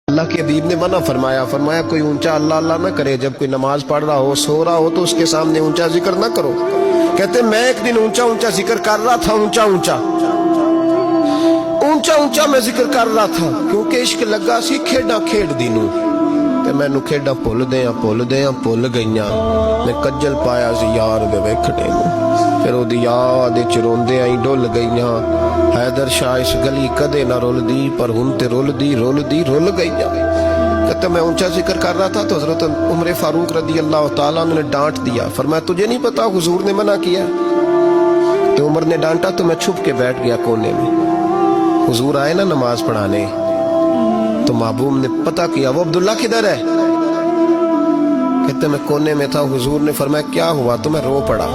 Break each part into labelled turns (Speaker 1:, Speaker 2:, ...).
Speaker 1: اللہ کے حبیب نے منع فرمایا، فرمایا کوئی اونچا اللہ اللہ نہ کرے، جب کوئی نماز پڑھ رہا ہو سو رہا ہو تو اس کے سامنے اونچا ذکر نہ کرو۔ کہتے میں ایک دن اونچا اونچا ذکر کر رہا تھا، اونچا اونچا میں ذکر کر رہا تھا، کیونکہ عشق لگا سی کھیڈا کھیڈ دینوں تے مینوں کھیڈا بھول گئیاں، میں کجل پایا سی یار دے ویکھنے نوں، پھر او دی یاد وچ روندے آئی ڈل گئیاں، حیدر شاہ اس گلی کدے نہ رول دی، پر ہن تے رول گئیاں۔ کہتے میں اونچا ذکر کر رہا تھا تو حضرت عمر فاروق رضی اللہ تعالیٰ عنہ نے ڈانٹ دیا، فرمایا تجھے نہیں پتا حضور نے منع کیا؟ تو عمر نے ڈانٹا تو میں چھپ کے بیٹھ گیا کونے میں۔ حضور آئے نا نماز پڑھانے تو محبوب نے پتہ کیا وہ عبداللہ کدھر ہے؟ کہتے میں کونے میں تھا، حضور نے فرمایا کیا ہوا؟ تو میں رو پڑا،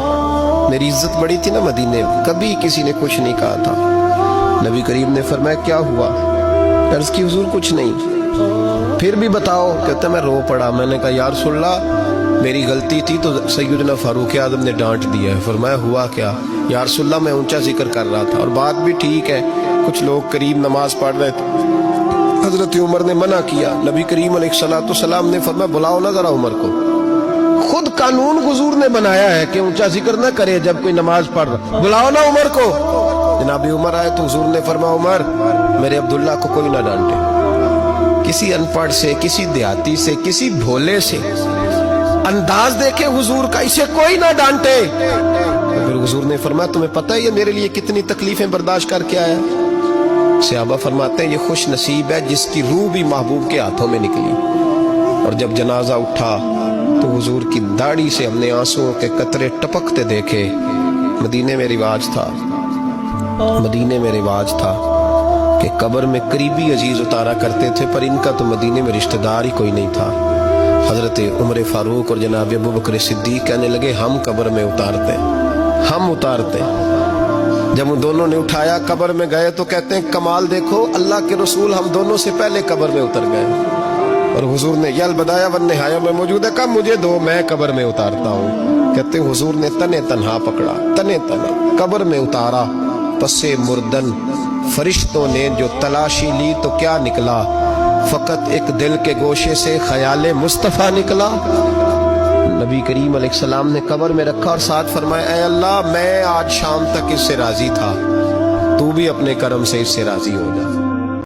Speaker 1: میری عزت بڑی تھی نا مدینے میں، کبھی کسی نے کچھ نہیں کہا تھا۔ نبی کریم نے فرمایا کیا ہوا؟ عرض کی حضور کچھ نہیں۔ پھر بھی بتاؤ؟ کہتے میں رو پڑا، میں نے کہا یا رسول اللہ میری غلطی تھی تو سیدنا فاروق اعظم نے ڈانٹ دیا ہے۔ فرمایا ہوا کیا؟ یا رسول اللہ میں اونچا ذکر کر رہا تھا، اور بات بھی ٹھیک ہے، کچھ لوگ قریب نماز پڑھ رہے تھے، حضرت عمر نے منع کیا، نبی کریم علیہ السلام نے فرمایا بلاؤ نہ ذرا عمر کو، خود قانون حضور نے بنایا ہے کہ اونچا ذکر نہ کرے جب کوئی نماز پڑھ رہا، بلاؤ نا عمر کو۔ جناب عمر آئے تو حضور نے فرمایا عمر میرے عبداللہ کو کوئی نہ ڈانٹے، کسی ان پڑھ سے، کسی دیہاتی سے، کسی بھولے سے انداز دیکھے حضور کا، اسے کوئی نہ ڈانٹے۔ پھر حضور نے فرمایا تمہیں پتہ ہے یہ میرے لیے کتنی تکلیفیں برداشت کر کے آیا؟ صحابہ فرماتے ہیں یہ خوش نصیب ہے جس کی روح بھی محبوب کے ہاتھوں میں نکلی۔ اور جب جنازہ اٹھا تو حضور کی داڑھی سے ہم نے آنسوؤں کے قطرے ٹپکتے دیکھے۔ مدینے میں رواج تھا کہ قبر میں قریبی عزیز اتارا کرتے تھے، پر ان کا تو مدینے میں رشتہ دار ہی کوئی نہیں تھا۔ حضرت عمر فاروق اور جناب ابو بکر صدیق کہنے لگے ہم قبر میں اتارتے۔ جب ان دونوں نے اٹھایا قبر میں گئے تو کہتے ہیں کمال دیکھو اللہ کے رسول ہم دونوں سے پہلے قبر میں اتر گئے، اور حضور نے یہ البدایہ والنہایہ میں موجود ہے، کہا مجھے دو میں قبر میں اتارتا ہوں۔ کہتے ہیں حضور نے تنے تنہا پکڑا، تنے تنہا قبر میں اتارا، پسے مردن فرشتوں نے جو تلاشی لی تو کیا نکلا؟ فقط ایک دل کے گوشے سے خیال مصطفیٰ نکلا۔ نبی کریم علیہ السلام نے قبر میں رکھا اور ساتھ فرمایا اے اللہ میں آج شام تک اس سے راضی تھا، تو بھی اپنے کرم سے اس سے راضی ہو جا۔